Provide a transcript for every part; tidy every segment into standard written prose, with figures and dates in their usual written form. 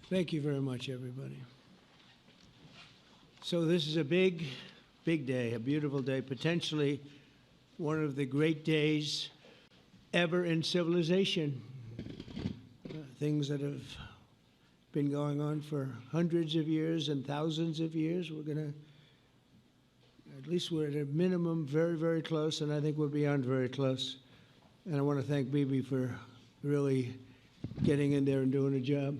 Thank you very much, everybody. So this is a big, big day, a beautiful day, potentially one of the great days ever in civilization. Things that have been going on for hundreds of years and thousands of years. We're going to, at least we're at a minimum very, very close, and I think we're beyond very close. And I want to thank Bibi for really getting in there and doing a job.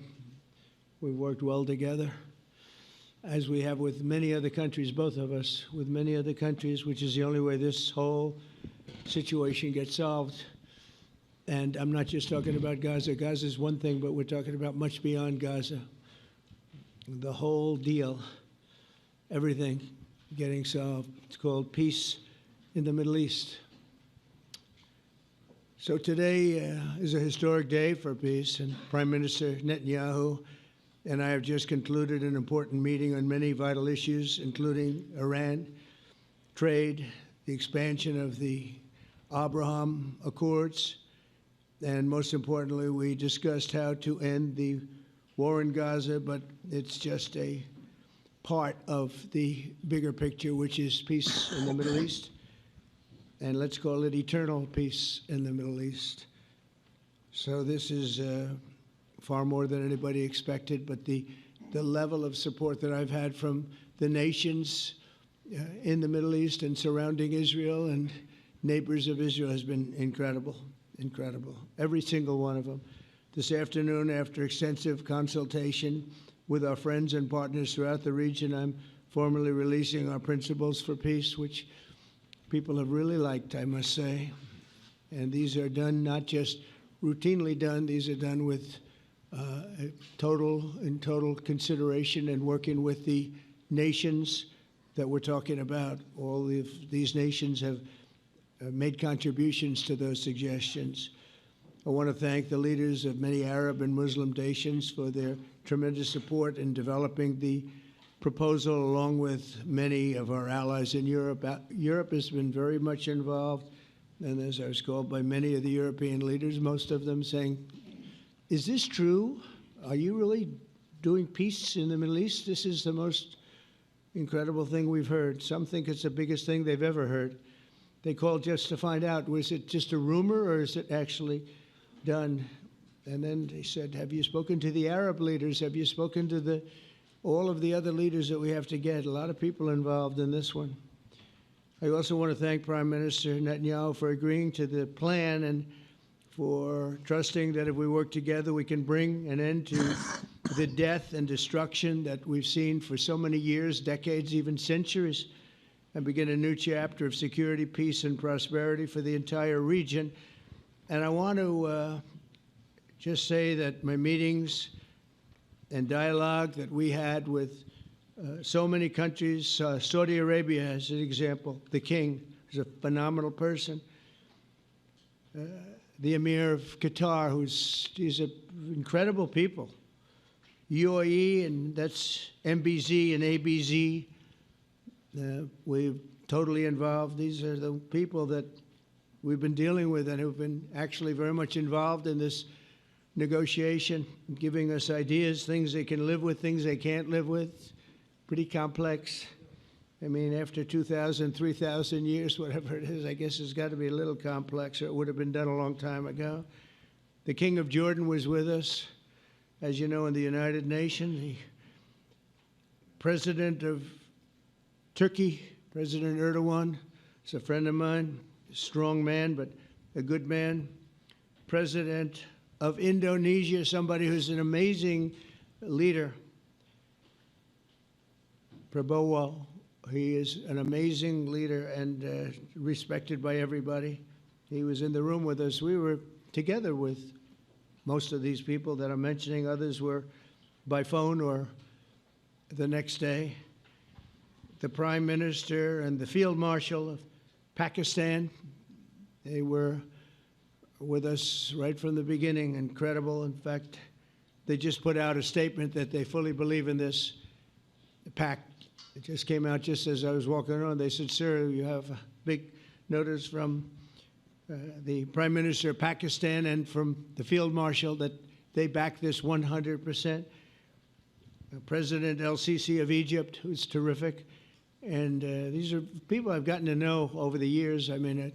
We've worked well together, as we have with many other countries, both of us, with many other countries, which is the only way this whole situation gets solved. And I'm not just talking about Gaza. Gaza is one thing, but we're talking about much beyond Gaza. The whole deal, everything getting solved. It's called peace in the Middle East. So today is a historic day for peace, and Prime Minister Netanyahu and I have just concluded an important meeting on many vital issues, including Iran, trade, the expansion of the Abraham Accords, and most importantly, we discussed how to end the war in Gaza, but it's just a part of the bigger picture, which is peace in the Middle East, and let's call it eternal peace in the Middle East. So this is far more than anybody expected, but the level of support that I've had from the nations in the Middle East and surrounding Israel and neighbors of Israel has been incredible, incredible. Every single one of them. This afternoon, after extensive consultation with our friends and partners throughout the region, I'm formally releasing our principles for peace, which people have really liked, I must say. And these are done, not just routinely done, these are done with total consideration and working with the nations that we're talking about. All of these nations have made contributions to those suggestions. I want to thank the leaders of many Arab and Muslim nations for their tremendous support in developing the proposal, along with many of our allies in Europe. Europe has been very much involved, and as I was called by many of the European leaders, most of them saying, is this true? Are you really doing peace in the Middle East? This is the most incredible thing we've heard. Some think it's the biggest thing they've ever heard. They called just to find out, was it just a rumor or is it actually done? And then they said, have you spoken to the Arab leaders? Have you spoken to all of the other leaders that we have to get? A lot of people involved in this one. I also want to thank Prime Minister Netanyahu for agreeing to the plan and for trusting that if we work together, we can bring an end to the death and destruction that we've seen for so many years, decades, even centuries, and begin a new chapter of security, peace, and prosperity for the entire region. And I want to just say that my meetings and dialogue that we had with so many countries, Saudi Arabia as an example, the king is a phenomenal person. The Emir of Qatar, he's an incredible people. UAE, and that's MBZ and ABZ. We're totally involved. These are the people that we've been dealing with and who've been actually very much involved in this negotiation, giving us ideas, things they can live with, things they can't live with. Pretty complex. I mean, after 2,000, 3,000 years, whatever it is, I guess it's got to be a little complex, or it would have been done a long time ago. The King of Jordan was with us, as you know, in the United Nations. The President of Turkey, President Erdogan, is a friend of mine, a strong man, but a good man. President of Indonesia, somebody who's an amazing leader, Prabowo. He is an amazing leader and respected by everybody. He was in the room with us. We were together with most of these people that I'm mentioning. Others were by phone or the next day. The Prime Minister and the Field Marshal of Pakistan, they were with us right from the beginning. Incredible. In fact, they just put out a statement that they fully believe in this pact. It just came out just as I was walking around. They said, sir, you have a big notice from the Prime Minister of Pakistan and from the Field Marshal that they back this 100%. President El-Sisi of Egypt, who's terrific. And these are people I've gotten to know over the years. I mean,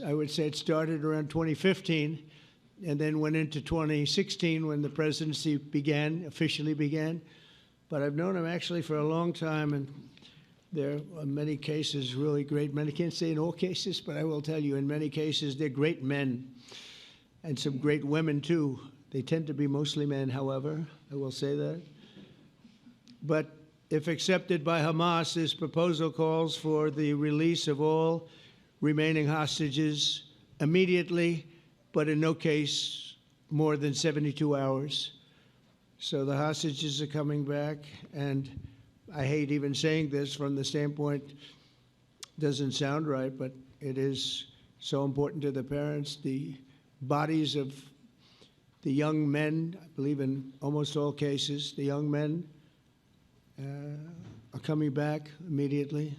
I would say it started around 2015 and then went into 2016 when the presidency officially began. But I've known him actually for a long time, and there are many cases really great men. I can't say in all cases, but I will tell you in many cases they're great men and some great women too. They tend to be mostly men, however, I will say that. But if accepted by Hamas, this proposal calls for the release of all remaining hostages immediately, but in no case more than 72 hours. So the hostages are coming back, and I hate even saying this from the standpoint, doesn't sound right, but it is so important to the parents. The bodies of the young men, I believe in almost all cases, the young men are coming back immediately.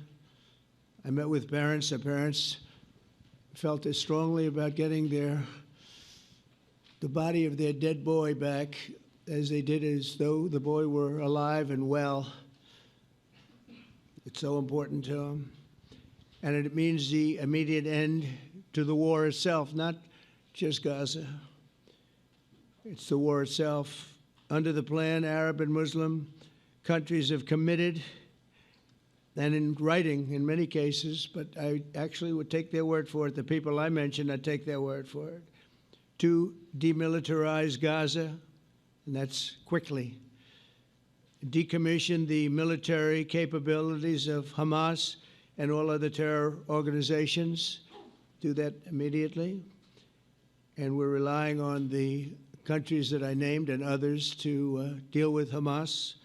I met with parents. The parents felt as strongly about getting the body of their dead boy back as they did as though the boy were alive and well. It's so important to them. And it means the immediate end to the war itself, not just Gaza. It's the war itself. Under the plan, Arab and Muslim countries have committed, and in writing in many cases, but I actually would take their word for it. The people I mentioned, I'd take their word for it, to demilitarize Gaza, and that's quickly. Decommission the military capabilities of Hamas and all other terror organizations. Do that immediately. And we're relying on the countries that I named and others to deal with Hamas.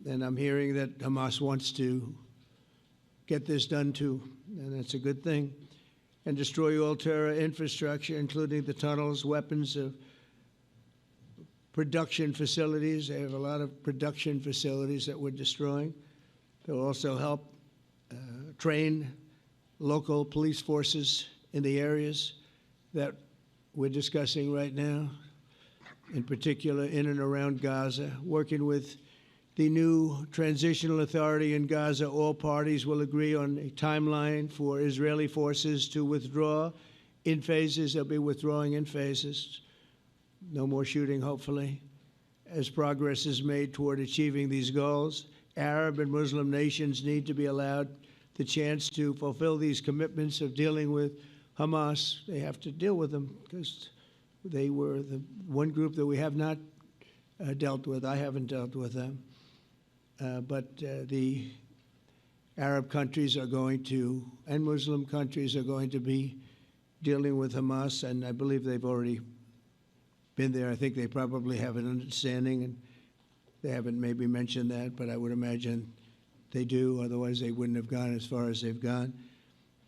And I'm hearing that Hamas wants to get this done too, and that's a good thing. And destroy all terror infrastructure, including the tunnels, weapons, production facilities. They have a lot of production facilities that we're destroying. They'll also help train local police forces in the areas that we're discussing right now, in particular in and around Gaza, working with the new transitional authority in Gaza. All parties will agree on a timeline for Israeli forces to withdraw in phases. They'll be withdrawing in phases. No more shooting, hopefully, as progress is made toward achieving these goals. Arab and Muslim nations need to be allowed the chance to fulfill these commitments of dealing with Hamas. They have to deal with them because they were the one group that we have not dealt with. I haven't dealt with them. But the Arab countries are going to, and Muslim countries are going to be dealing with Hamas, and I believe they've already been there. I think they probably have an understanding, and they haven't maybe mentioned that, but I would imagine they do. Otherwise, they wouldn't have gone as far as they've gone.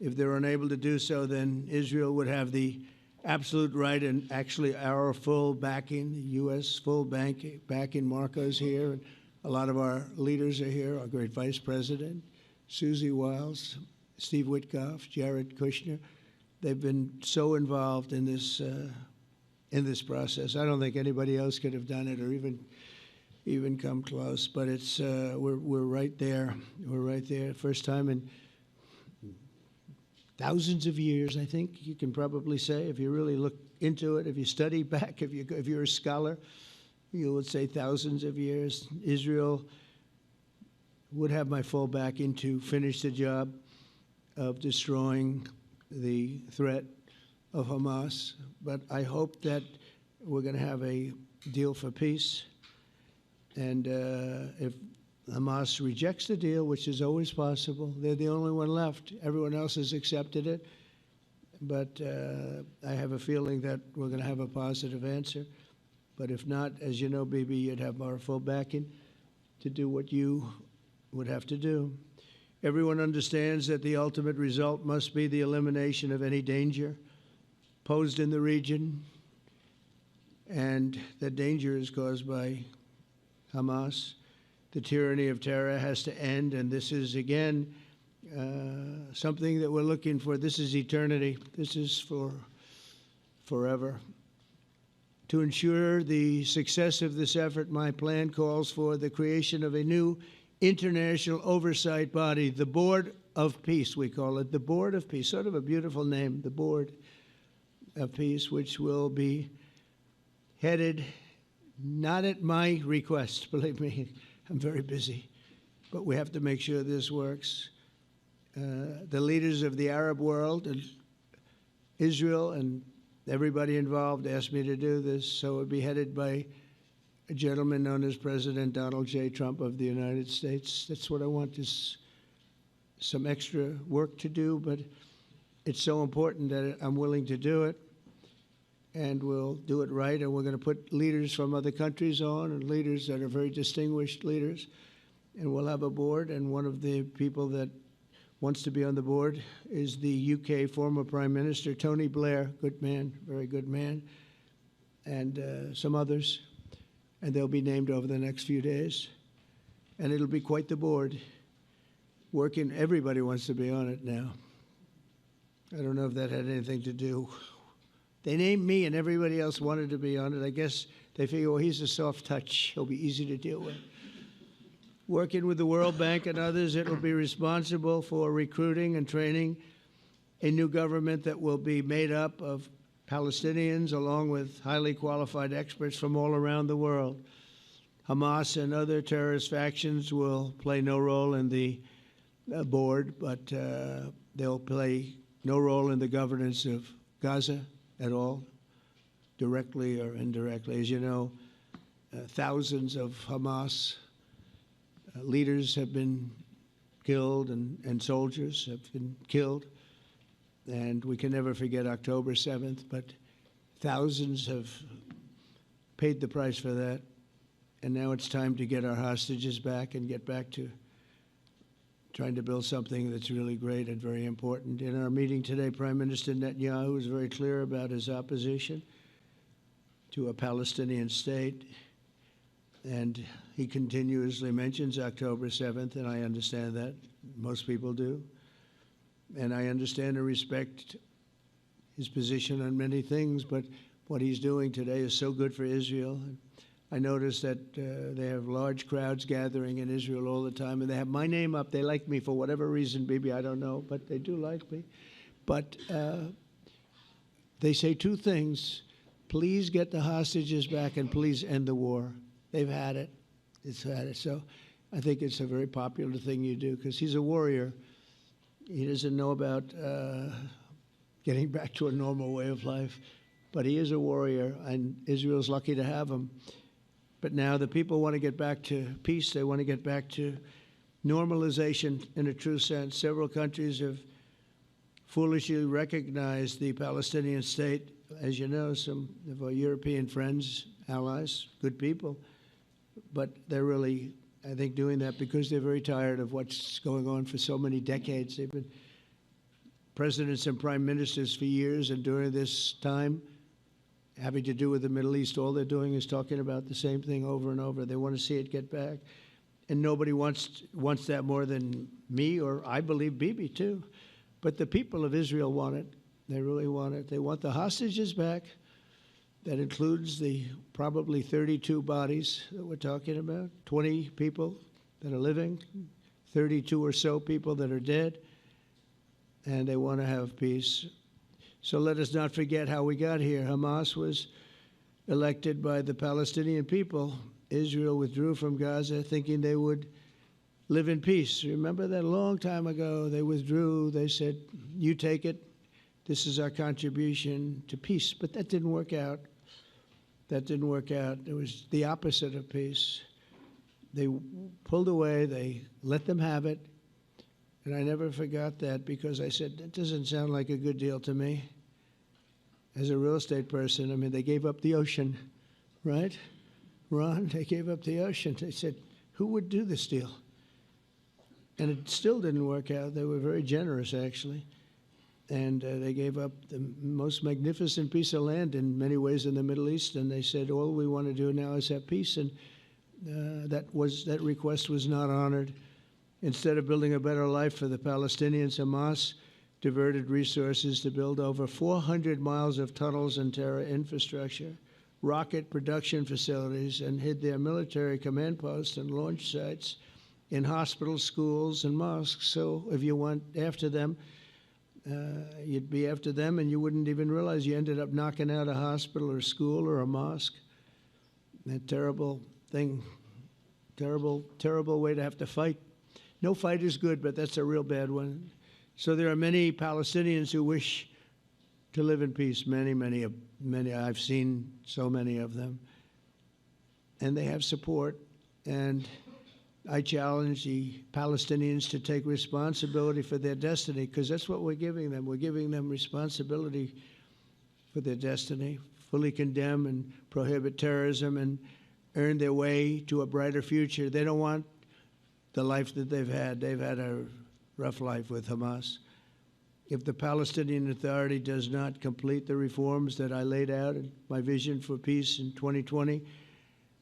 If they're unable to do so, then Israel would have the absolute right and actually our full backing, the U.S. full backing. Marco's here, and a lot of our leaders are here, our great Vice President, Susie Wiles, Steve Witkoff, Jared Kushner. They've been so involved in this process. I don't think anybody else could have done it or even come close. But it's we're right there. We're right there. First time in thousands of years, I think you can probably say, if you really look into it, if you study back, if you're a scholar, you would say thousands of years. Israel would have my full backing to finish the job of destroying the threat of Hamas. But I hope that we're going to have a deal for peace. And if Hamas rejects the deal, which is always possible, they're the only one left. Everyone else has accepted it. But I have a feeling that we're going to have a positive answer. But if not, as you know, Bibi, you'd have our full backing to do what you would have to do. Everyone understands that the ultimate result must be the elimination of any danger posed in the region, and that danger is caused by Hamas. The tyranny of terror has to end, and this is, again, something that we're looking for. This is eternity. This is for forever. To ensure the success of this effort, my plan calls for the creation of a new international oversight body, the Board of Peace, we call it, the Board of Peace, sort of a beautiful name, the Board of Peace, which will be headed, not at my request, believe me, I'm very busy, but we have to make sure this works. The leaders of the Arab world and Israel and everybody involved asked me to do this, so it would be headed by a gentleman known as President Donald J. Trump of the United States. That's what I want, is some extra work to do, but it's so important that I'm willing to do it, and we'll do it right, and we're going to put leaders from other countries on, and leaders that are very distinguished leaders, and we'll have a board, and one of the people that wants to be on the board is the UK former Prime Minister, Tony Blair, good man, very good man, and some others, and they'll be named over the next few days, and it'll be quite the board. Working, everybody wants to be on it now. I don't know if that had anything to do. They named me and everybody else wanted to be on it. I guess they figure, well, he's a soft touch. He'll be easy to deal with. Working with the World Bank and others, it will be responsible for recruiting and training a new government that will be made up of Palestinians along with highly qualified experts from all around the world. Hamas and other terrorist factions will play no role in the board, but they'll play no role in the governance of Gaza at all, directly or indirectly. As you know, thousands of Hamas leaders have been killed and soldiers have been killed. And we can never forget October 7th, but thousands have paid the price for that. And now it's time to get our hostages back and get back to trying to build something that's really great and very important. In our meeting today, Prime Minister Netanyahu was very clear about his opposition to a Palestinian state. And he continuously mentions October 7th, and I understand that. Most people do. And I understand and respect his position on many things, but what he's doing today is so good for Israel. I noticed that they have large crowds gathering in Israel all the time, and they have my name up. They like me for whatever reason, maybe I don't know, but they do like me. But they say two things: please get the hostages back, and please end the war. They've had it. It's had it. So I think it's a very popular thing you do, because he's a warrior. He doesn't know about getting back to a normal way of life, but he is a warrior, and Israel's lucky to have him. But now the people want to get back to peace. They want to get back to normalization in a true sense. Several countries have foolishly recognized the Palestinian state. As you know, some of our European friends, allies, good people, but they're really, I think, doing that because they're very tired of what's going on for so many decades. They've been presidents and prime ministers for years, and during this time, having to do with the Middle East, all they're doing is talking about the same thing over and over. They want to see it get back. And nobody wants that more than me, or I believe Bibi too. But the people of Israel want it. They really want it. They want the hostages back. That includes the probably 32 bodies that we're talking about, 20 people that are living, 32 or so people that are dead, and they want to have peace. So let us not forget how we got here. Hamas was elected by the Palestinian people. Israel withdrew from Gaza thinking they would live in peace. Remember that a long time ago? They withdrew. They said, you take it. This is our contribution to peace. But that didn't work out. That didn't work out. It was the opposite of peace. They pulled away. They let them have it. And I never forgot that, because I said, that doesn't sound like a good deal to me. As a real estate person, I mean, they gave up the ocean, right? Ron, they gave up the ocean. They said, who would do this deal? And it still didn't work out. They were very generous, actually. And they gave up the most magnificent piece of land in many ways in the Middle East. And they said, all we want to do now is have peace. And that request was not honored. Instead of building a better life for the Palestinians, Hamas diverted resources to build over 400 miles of tunnels and terror infrastructure, rocket production facilities and hid their military command posts and launch sites in hospitals, schools, and mosques. So if you went after them, you'd be after them, and you wouldn't even realize you ended up knocking out a hospital or a school or a mosque. That terrible thing, terrible, terrible way to have to fight. No fight is good, but that's a real bad one. So there are many Palestinians who wish to live in peace. Many. I've seen so many of them. And they have support. And I challenge the Palestinians to take responsibility for their destiny, because that's what we're giving them. We're giving them responsibility for their destiny, fully condemn and prohibit terrorism and earn their way to a brighter future. They don't want the life that they've had. They've had a rough life with Hamas. If the Palestinian Authority does not complete the reforms that I laid out in my vision for peace in 2020,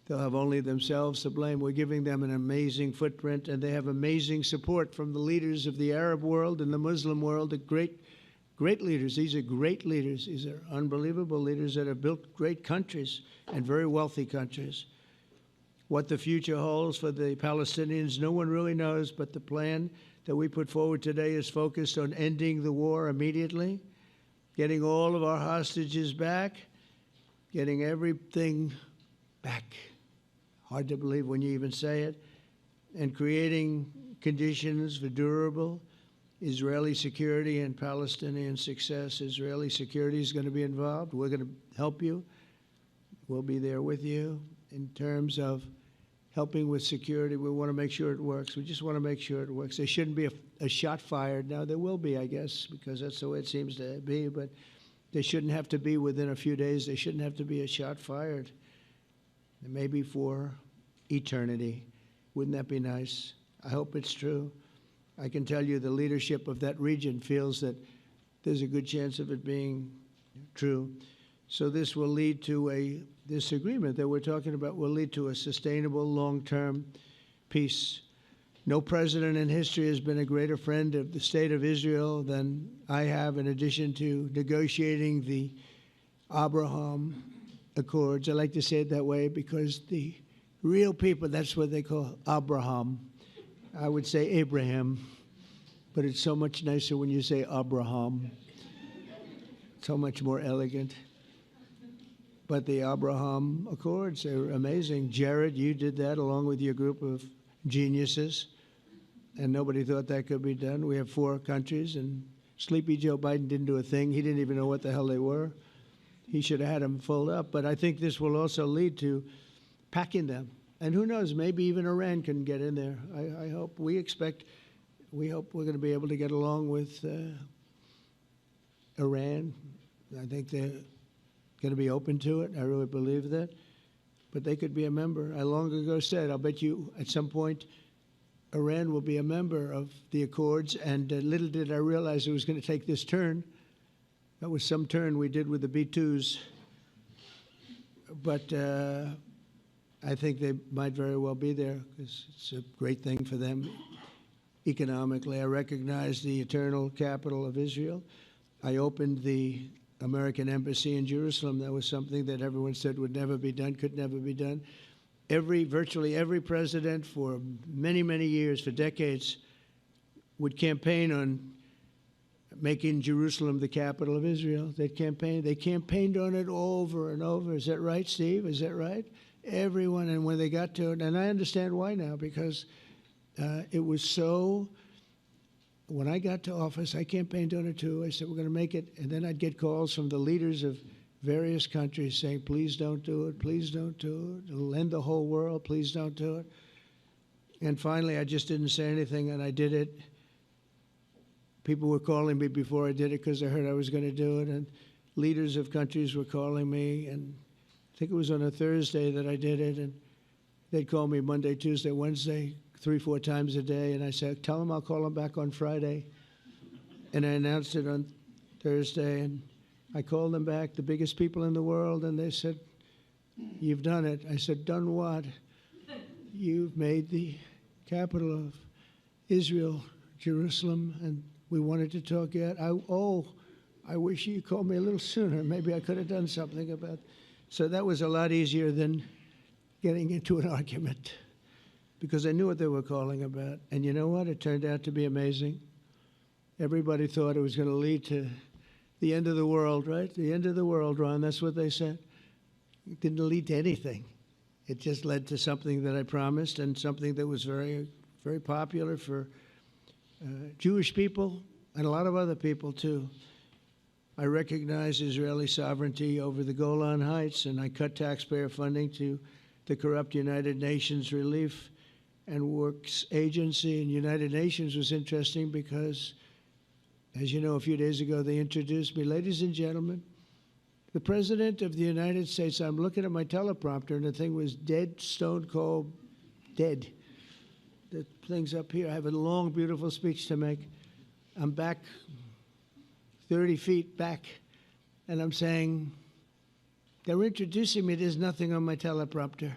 they'll have only themselves to blame. We're giving them an amazing footprint, and they have amazing support from the leaders of the Arab world and the Muslim world, the great leaders. These are great leaders. These are unbelievable leaders that have built great countries and very wealthy countries. What the future holds for the Palestinians, no one really knows, but the plan that we put forward today is focused on ending the war immediately, getting all of our hostages back, getting everything back. Hard to believe when you even say it, and creating conditions for durable Israeli security and Palestinian success. Israeli security is going to be involved. We're going to help you. We'll be there with you in terms of helping with security. We want to make sure it works. We just want to make sure it works. There shouldn't be a shot fired. Now, there will be, I guess, because that's the way it seems to be, but there shouldn't have to be within a few days. There shouldn't have to be a shot fired. Maybe for eternity. Wouldn't that be nice? I hope it's true. I can tell you the leadership of that region feels that there's a good chance of it being true. So this will lead to this agreement that we're talking about will lead to a sustainable long-term peace. No president in history has been a greater friend of the state of Israel than I have, in addition to negotiating the Abraham Accords. I like to say it that way because the real people, that's what they call Abraham. I would say Abraham, but it's so much nicer when you say Abraham. So much more elegant. But the Abraham Accords are amazing. Jared, you did that along with your group of geniuses, and nobody thought that could be done. We have 4 countries, and Sleepy Joe Biden didn't do a thing. He didn't even know what the hell they were. He should have had them filled up. But I think this will also lead to packing them. And who knows, maybe even Iran can get in there. I hope, we hope we're going to be able to get along with Iran. I think they're going to be open to it. I really believe that. But they could be a member. I long ago said, I'll bet you at some point Iran will be a member of the Accords. And little did I realize it was going to take this turn. That was some turn we did with the B-2s. But I think they might very well be there because it's a great thing for them economically. I recognize the eternal capital of Israel. I opened the American embassy in Jerusalem. That was something that everyone said would never be done, could never be done. Virtually every president for many, many years, for decades, would campaign on making Jerusalem the capital of Israel. They campaigned on it over and over. Is that right, Steve? Is that right? Everyone, and when they got to it, and I understand why now, because it was so, when I got to office, I campaigned on it too. I said, we're going to make it, and then I'd get calls from the leaders of various countries saying, please don't do it, please don't do it. It'll end the whole world, please don't do it. And finally, I just didn't say anything, and I did it. People were calling me before I did it because they heard I was going to do it, and leaders of countries were calling me, and I think it was on a Thursday that I did it, and they'd call me Monday, Tuesday, Wednesday, 3-4 times a day, and I said, tell them I'll call them back on Friday. And I announced it on Thursday, and I called them back, the biggest people in the world, and they said, you've done it. I said, done what? You've made the capital of Israel, Jerusalem, and we wanted to talk yet. I wish you called me a little sooner. Maybe I could have done something about So that was a lot easier than getting into an argument, because I knew what they were calling about. And you know what? It turned out to be amazing. Everybody thought it was going to lead to the end of the world, right? The end of the world, Ron, that's what they said. It didn't lead to anything. It just led to something that I promised, and something that was very, very popular for Jewish people and a lot of other people, too. I recognize Israeli sovereignty over the Golan Heights, and I cut taxpayer funding to the corrupt United Nations Relief and Works Agency. And United Nations was interesting because, as you know, a few days ago, they introduced me. Ladies and gentlemen, the President of the United States. I'm looking at my teleprompter, and the thing was dead, stone cold, dead. The thing's up here. I have a long, beautiful speech to make. I'm back 30 feet back, and I'm saying, they're introducing me. There's nothing on my teleprompter.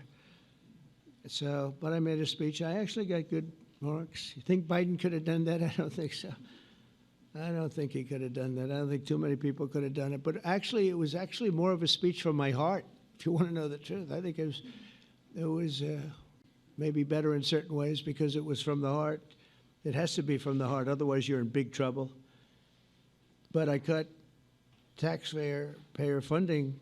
So, but I made a speech. I actually got good marks. You think Biden could have done that? I don't think so. I don't think he could have done that. I don't think too many people could have done it. But actually, it was actually more of a speech from my heart, if you want to know the truth. I think it was maybe better in certain ways because it was from the heart. It has to be from the heart. Otherwise, you're in big trouble. But I cut taxpayer funding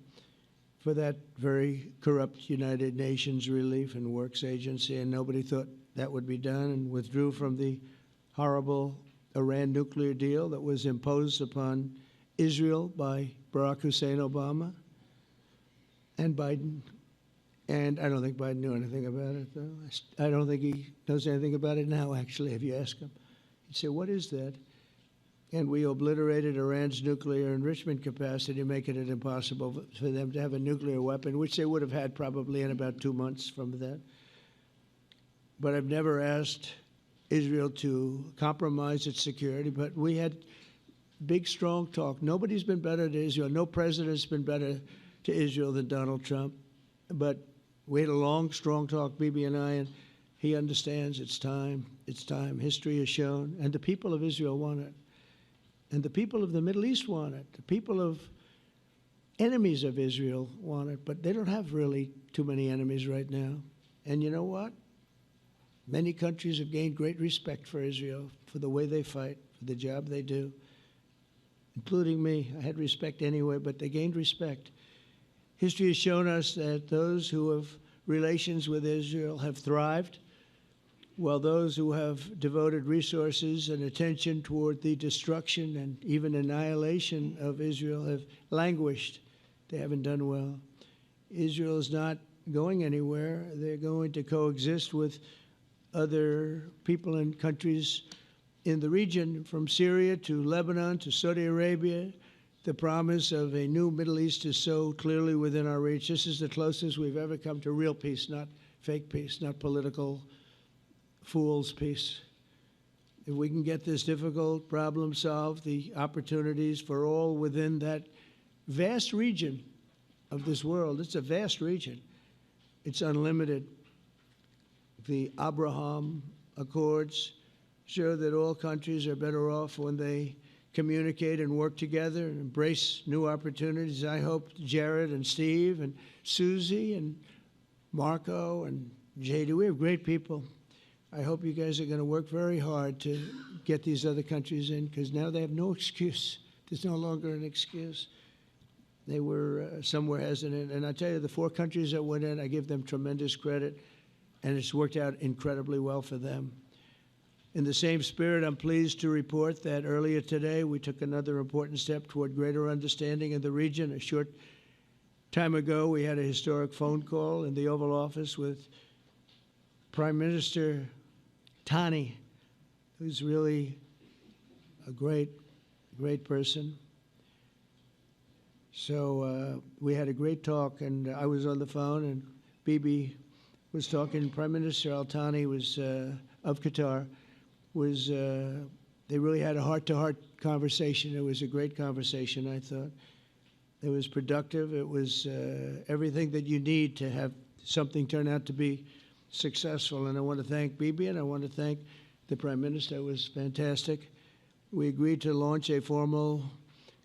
for that very corrupt United Nations Relief and Works Agency, and nobody thought that would be done, and withdrew from the horrible Iran nuclear deal that was imposed upon Israel by Barack Hussein Obama and Biden. And I don't think Biden knew anything about it, though. I don't think he knows anything about it now, actually, if you ask him. He'd say, what is that? And we obliterated Iran's nuclear enrichment capacity, making it impossible for them to have a nuclear weapon, which they would have had probably in about 2 months from that. But I've never asked Israel to compromise its security, but we had big, strong talk. Nobody's been better to Israel. No president's been better to Israel than Donald Trump. But we had a long, strong talk, Bibi and I, and he understands it's time. It's time. History has shown, and the people of Israel want it. And the people of the Middle East want it. The people of enemies of Israel want it, but they don't have really too many enemies right now. And you know what? Many countries have gained great respect for Israel, for the way they fight, for the job they do, including me. I had respect anyway, but they gained respect. History has shown us that those who have relations with Israel have thrived, while those who have devoted resources and attention toward the destruction and even annihilation of Israel have languished. They haven't done well. Israel is not going anywhere. They're going to coexist with other people and countries in the region, from Syria to Lebanon to Saudi Arabia. The promise of a new Middle East is so clearly within our reach. This is the closest we've ever come to real peace, not fake peace, not political fool's peace. If we can get this difficult problem solved, the opportunities for all within that vast region of this world, it's a vast region, it's unlimited. The Abraham Accords show that all countries are better off when they communicate and work together and embrace new opportunities. I hope Jared and Steve and Susie and Marco and JD, we have great people. I hope you guys are going to work very hard to get these other countries in, because now they have no excuse. There's no longer an excuse. They were somewhere hesitant. And I tell you, the 4 countries that went in, I give them tremendous credit, and it's worked out incredibly well for them. In the same spirit, I'm pleased to report that earlier today, we took another important step toward greater understanding in the region. A short time ago, we had a historic phone call in the Oval Office with Prime Minister Tani, who's really a great, great person. So we had a great talk, and I was on the phone, and Bibi was talking. Prime Minister Al Thani was of Qatar. They really had a heart-to-heart conversation. It was a great conversation, I thought. It was productive. It was everything that you need to have something turn out to be successful. And I want to thank Bibi, and I want to thank the Prime Minister. It was fantastic. We agreed to launch a formal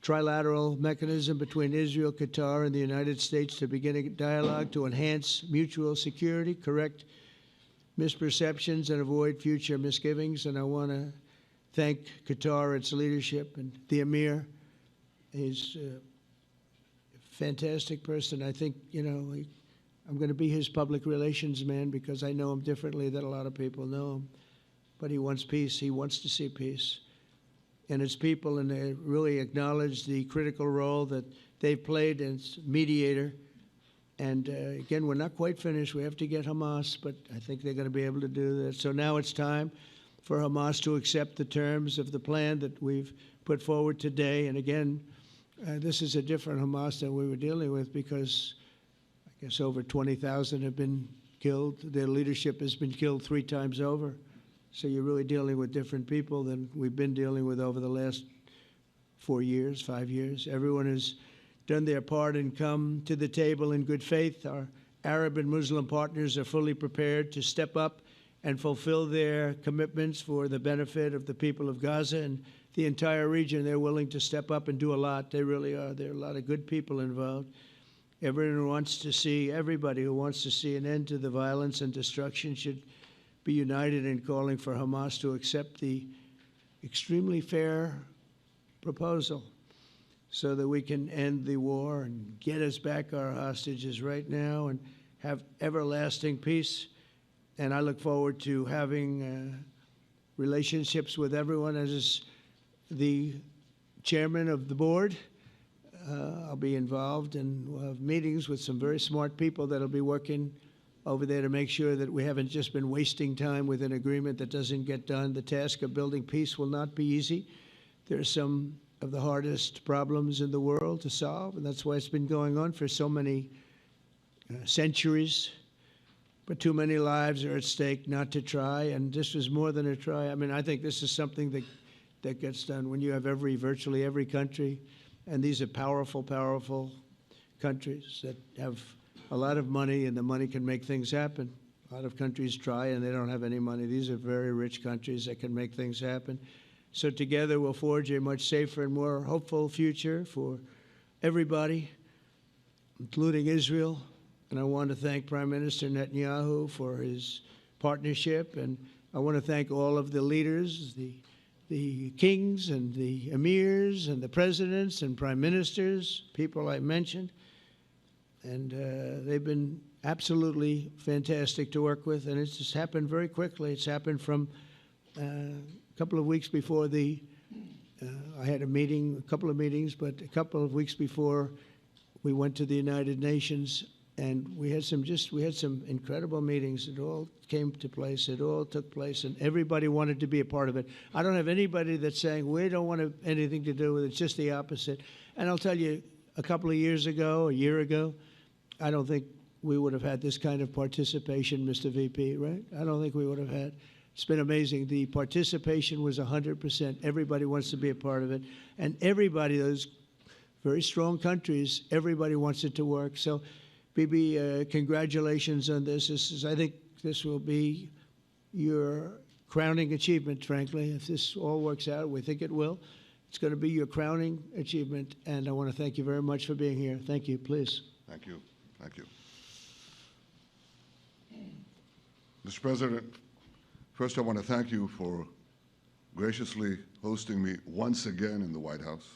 trilateral mechanism between Israel, Qatar, and the United States to begin a dialogue to enhance mutual security, correct misperceptions, and avoid future misgivings. And I want to thank Qatar, its leadership, and the Emir. He's a fantastic person. I think, I'm going to be his public relations man because I know him differently than a lot of people know him. But he wants peace. He wants to see peace. And his people, and they really acknowledge the critical role that they've played as mediator. And again, we're not quite finished. We have to get Hamas, but I think they're going to be able to do that. So now it's time for Hamas to accept the terms of the plan that we've put forward today. And again, this is a different Hamas than we were dealing with because I guess over 20,000 have been killed. Their leadership has been killed 3 times over. So you're really dealing with different people than we've been dealing with over the last 4 years, 5 years. Everyone has done their part and come to the table in good faith. Our Arab and Muslim partners are fully prepared to step up and fulfill their commitments for the benefit of the people of Gaza and the entire region. They're willing to step up and do a lot. They really are. There are a lot of good people involved. Everybody who wants to see an end to the violence and destruction should be united in calling for Hamas to accept the extremely fair proposal so that we can end the war and get us back our hostages right now and have everlasting peace. And I look forward to having relationships with everyone. As the chairman of the board, I'll be involved, and we'll have meetings with some very smart people that'll be working over there to make sure that we haven't just been wasting time with an agreement that doesn't get done. The task of building peace will not be easy. There are some of the hardest problems in the world to solve, and that's why it's been going on for so many centuries. But too many lives are at stake not to try, and this is more than a try. I mean, I think this is something that gets done when you have virtually every country, and these are powerful, powerful countries that have a lot of money, and the money can make things happen. A lot of countries try, and they don't have any money. These are very rich countries that can make things happen. So together we'll forge a much safer and more hopeful future for everybody, including Israel. And I want to thank Prime Minister Netanyahu for his partnership. And I want to thank all of the leaders, the kings and the emirs and the presidents and prime ministers, people I mentioned. And they've been absolutely fantastic to work with. And it's just happened very quickly. It's happened from a couple of weeks before I had a couple of meetings, but a couple of weeks before we went to the United Nations, and we had some incredible meetings. It all came to place. It all took place, and everybody wanted to be a part of it. I don't have anybody that's saying we don't want anything to do with it. It's just the opposite. And I'll tell you, a couple of years ago, a year ago, I don't think we would have had this kind of participation, Mr. VP, right? I don't think we would have had. It's been amazing. The participation was 100%. Everybody wants to be a part of it. And everybody, those very strong countries, everybody wants it to work. So, Bibi, congratulations on this. I think this will be your crowning achievement, frankly. If this all works out, we think it will. It's going to be your crowning achievement. And I want to thank you very much for being here. Thank you. Please. Thank you. Thank you. Mr. President, first I want to thank you for graciously hosting me once again in the White House.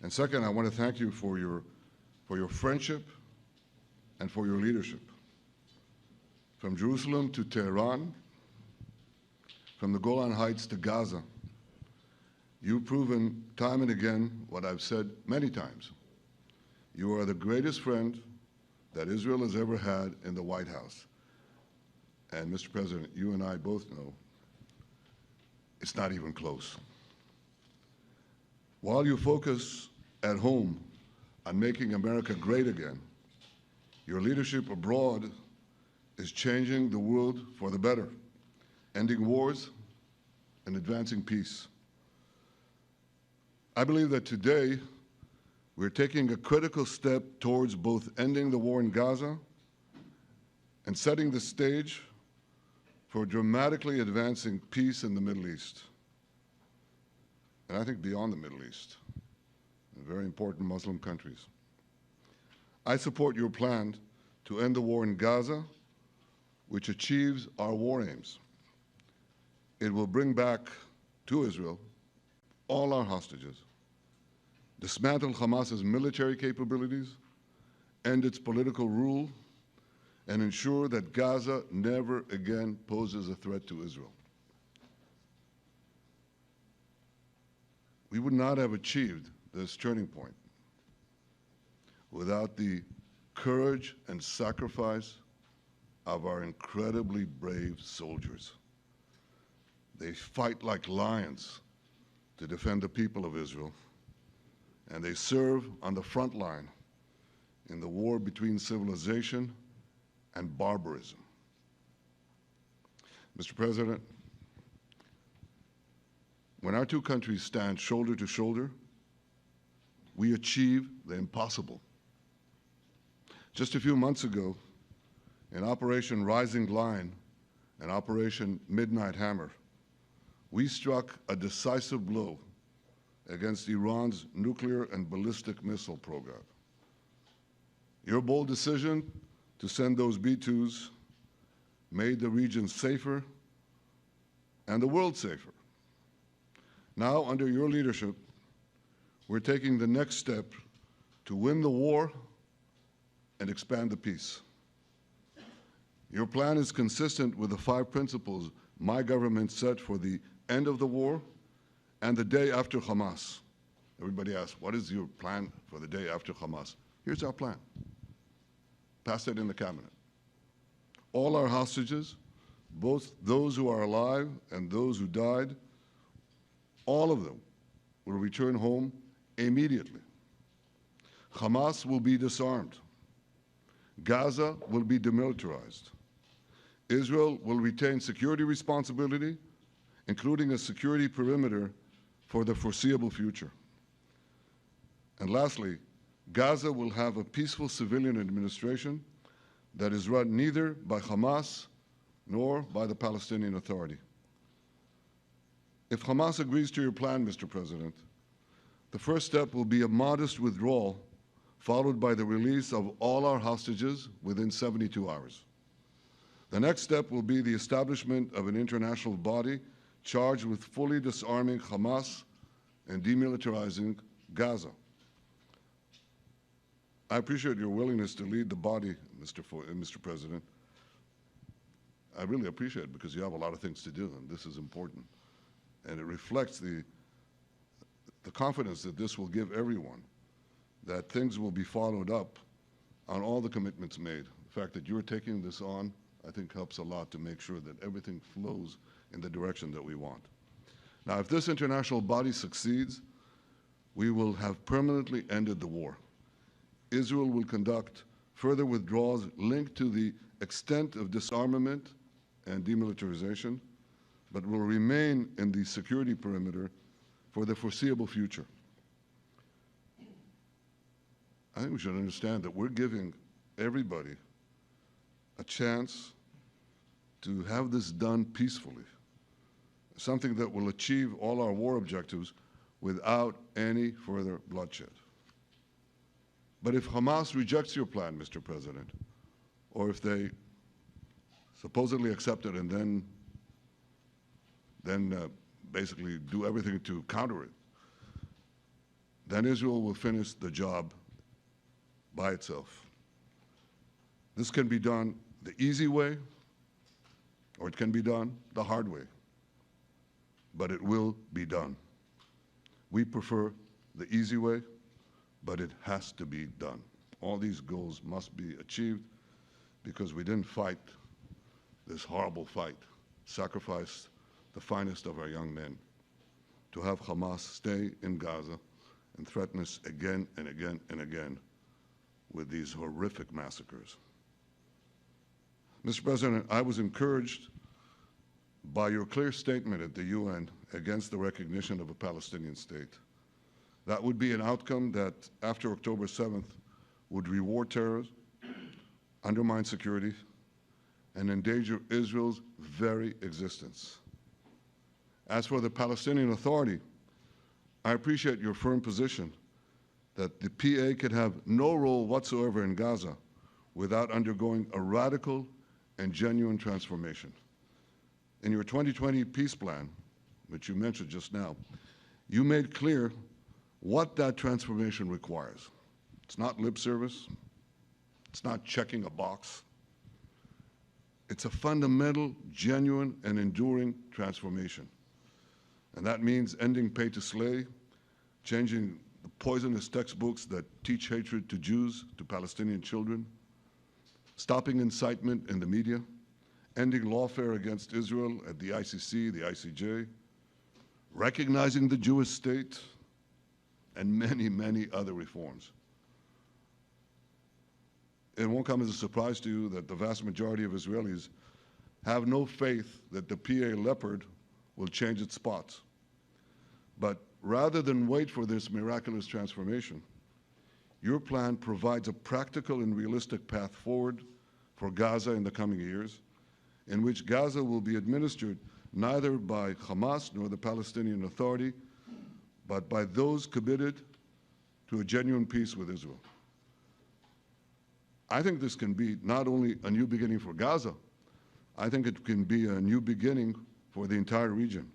And second, I want to thank you for your friendship and for your leadership. From Jerusalem to Tehran, from the Golan Heights to Gaza, you've proven time and again what I've said many times. You are the greatest friend that Israel has ever had in the White House. And Mr. President, you and I both know it's not even close. While you focus at home on making America great again, your leadership abroad is changing the world for the better, ending wars and advancing peace. I believe that today we're taking a critical step towards both ending the war in Gaza and setting the stage for dramatically advancing peace in the Middle East, and I think beyond the Middle East. in very important Muslim countries. I support your plan to end the war in Gaza, which achieves our war aims. It will bring back to Israel all our hostages, dismantle Hamas's military capabilities, end its political rule, and ensure that Gaza never again poses a threat to Israel. We would not have achieved this turning point without the courage and sacrifice of our incredibly brave soldiers. They fight like lions to defend the people of Israel, and they serve on the front line in the war between civilization and barbarism. Mr. President, when our two countries stand shoulder to shoulder, we achieve the impossible. Just a few months ago, in Operation Rising Lion and Operation Midnight Hammer, we struck a decisive blow against Iran's nuclear and ballistic missile program. Your bold decision to send those B-2s made the region safer and the world safer. Now, under your leadership, we're taking the next step to win the war and expand the peace. Your plan is consistent with the 5 principles my government set for the end of the war and the day after Hamas. Everybody asks, what is your plan for the day after Hamas? Here's our plan. Pass it in the cabinet. All our hostages, both those who are alive and those who died, all of them will return home immediately. Hamas will be disarmed. Gaza will be demilitarized. Israel will retain security responsibility, including a security perimeter for the foreseeable future. And lastly, Gaza will have a peaceful civilian administration that is run neither by Hamas nor by the Palestinian Authority. If Hamas agrees to your plan, Mr. President, the first step will be a modest withdrawal, followed by the release of all our hostages within 72 hours. The next step will be the establishment of an international body charged with fully disarming Hamas and demilitarizing Gaza. I appreciate your willingness to lead the body, Mr. President. I really appreciate it because you have a lot of things to do, and this is important. And it reflects the confidence that this will give everyone, that things will be followed up on all the commitments made. The fact that you're taking this on, I think, helps a lot to make sure that everything flows in the direction that we want. Now, if this international body succeeds, we will have permanently ended the war. Israel will conduct further withdrawals linked to the extent of disarmament and demilitarization, but will remain in the security perimeter for the foreseeable future. I think we should understand that we're giving everybody a chance to have this done peacefully, something that will achieve all our war objectives without any further bloodshed. But if Hamas rejects your plan, Mr. President, or if they supposedly accept it and then basically do everything to counter it, then Israel will finish the job by itself. This can be done the easy way, or it can be done the hard way, but it will be done. We prefer the easy way, but it has to be done. All these goals must be achieved because we didn't fight this horrible fight, sacrifice the finest of our young men to have Hamas stay in Gaza and threaten us again and again and again with these horrific massacres. Mr. President, I was encouraged by your clear statement at the UN against the recognition of a Palestinian state. That would be an outcome that, after October 7th, would reward terrorism, undermine security, and endanger Israel's very existence. As for the Palestinian Authority, I appreciate your firm position that the PA could have no role whatsoever in Gaza without undergoing a radical and genuine transformation. In your 2020 peace plan, which you mentioned just now, you made clear what that transformation requires. It's not lip service. It's not checking a box. It's a fundamental, genuine, and enduring transformation. And that means ending pay to slay, changing the poisonous textbooks that teach hatred to Jews, to Palestinian children, stopping incitement in the media, ending lawfare against Israel at the ICC, the ICJ, recognizing the Jewish state, and many, many other reforms. It won't come as a surprise to you that the vast majority of Israelis have no faith that the PA Leopard will change its spots. But rather than wait for this miraculous transformation, your plan provides a practical and realistic path forward for Gaza in the coming years, in which Gaza will be administered neither by Hamas nor the Palestinian Authority, but by those committed to a genuine peace with Israel. I think this can be not only a new beginning for Gaza, I think it can be a new beginning for the entire region.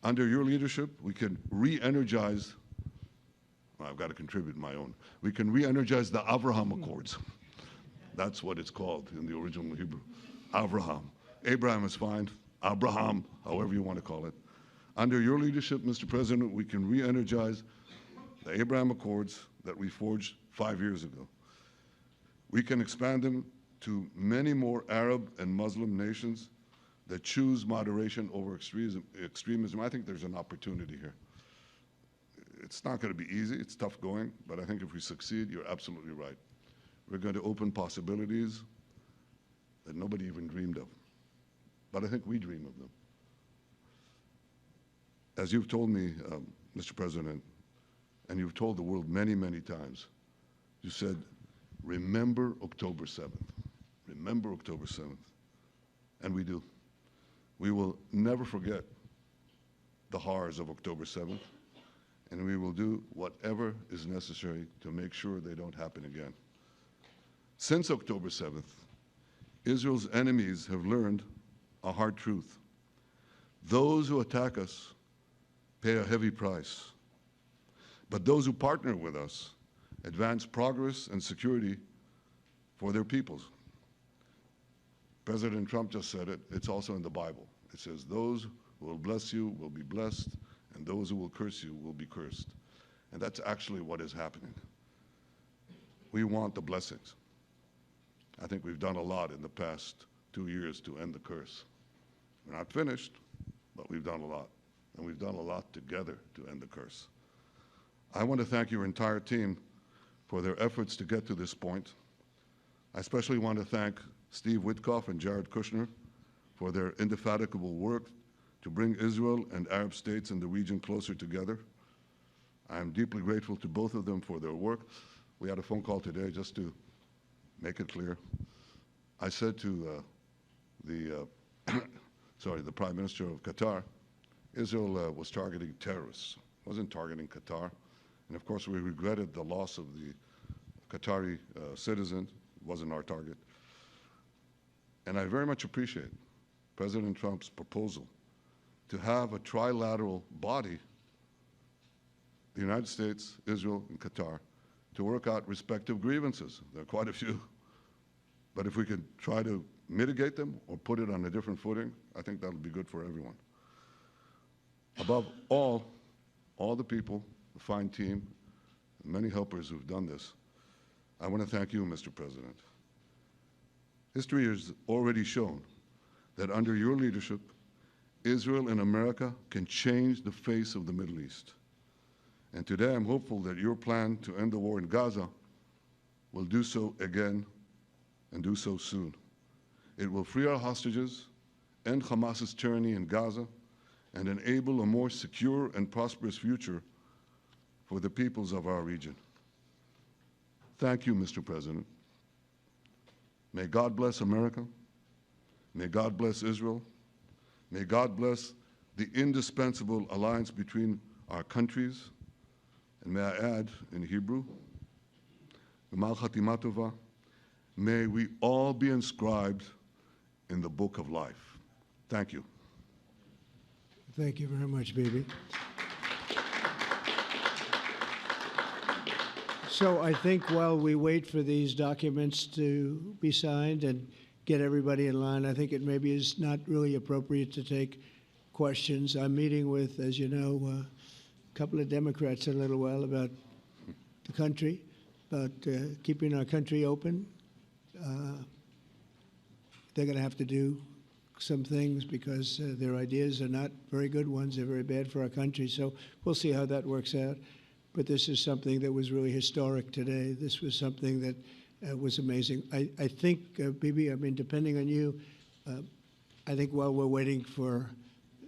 Under your leadership, we can re-energize, well, I've got to contribute my own, we can re-energize the Abraham Accords. That's what it's called in the original Hebrew, Abraham. Abraham is fine, Abraham, however you want to call it. Under your leadership, Mr. President, we can re-energize the Abraham Accords that we forged 5 years ago. We can expand them to many more Arab and Muslim nations that choose moderation over extremism. I think there's an opportunity here. It's not going to be easy. It's tough going. But I think if we succeed, you're absolutely right. We're going to open possibilities that nobody even dreamed of. But I think we dream of them. As you've told me, Mr. President, and you've told the world many, many times, you said, remember October 7th. Remember October 7th. And we do. We will never forget the horrors of October 7th, and we will do whatever is necessary to make sure they don't happen again. Since October 7th, Israel's enemies have learned a hard truth. Those who attack us pay a heavy price, but those who partner with us advance progress and security for their peoples. President Trump just said it. It's also in the Bible. It says, those who will bless you will be blessed, and those who will curse you will be cursed. And that's actually what is happening. We want the blessings. I think we've done a lot in the past 2 years to end the curse. We're not finished, but we've done a lot. And we've done a lot together to end the curse. I want to thank your entire team for their efforts to get to this point. I especially want to thank Steve Witkoff and Jared Kushner for their indefatigable work to bring Israel and Arab states in the region closer together. I am deeply grateful to both of them for their work. We had a phone call today just to make it clear. I said to the Prime Minister of Qatar, Israel was targeting terrorists, wasn't targeting Qatar. And of course, we regretted the loss of the Qatari citizen. It wasn't our target. And I very much appreciate President Trump's proposal to have a trilateral body, the United States, Israel, and Qatar, to work out respective grievances. There are quite a few. But if we could try to mitigate them or put it on a different footing, I think that'll be good for everyone. Above all the people, the fine team, and many helpers who've done this, I want to thank you, Mr. President. History has already shown that under your leadership, Israel and America can change the face of the Middle East. And today I'm hopeful that your plan to end the war in Gaza will do so again and do so soon. It will free our hostages, end Hamas's tyranny in Gaza, and enable a more secure and prosperous future for the peoples of our region. Thank you, Mr. President. May God bless America. May God bless Israel. May God bless the indispensable alliance between our countries. And may I add, in Hebrew, G'mal Chatima Tova, may we all be inscribed in the book of life. Thank you. Thank you very much, Bibi. So I think while we wait for these documents to be signed and get everybody in line, I think it maybe is not really appropriate to take questions. I'm meeting with, as you know, a couple of Democrats in a little while about the country, about keeping our country open. They're going to have to do some things because their ideas are not very good ones. They're very bad for our country. So we'll see how that works out. But this is something that was really historic today. This was something that was amazing. I think, Bibi, I mean, depending on you, I think while we're waiting for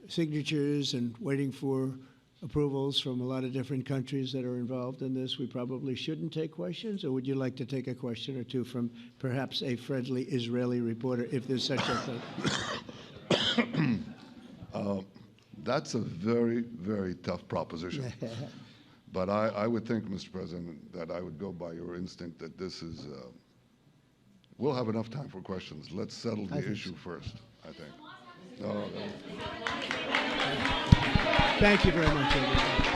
signatures and waiting for approvals from a lot of different countries that are involved in this, we probably shouldn't take questions? Or would you like to take a question or two from perhaps a friendly Israeli reporter, if there's such a thing? That's a very, very tough proposition. But I would think, Mr. President, that I would go by your instinct that this is, we'll have enough time for questions. Let's settle the issue first, I think. No. Thank you very much, everybody.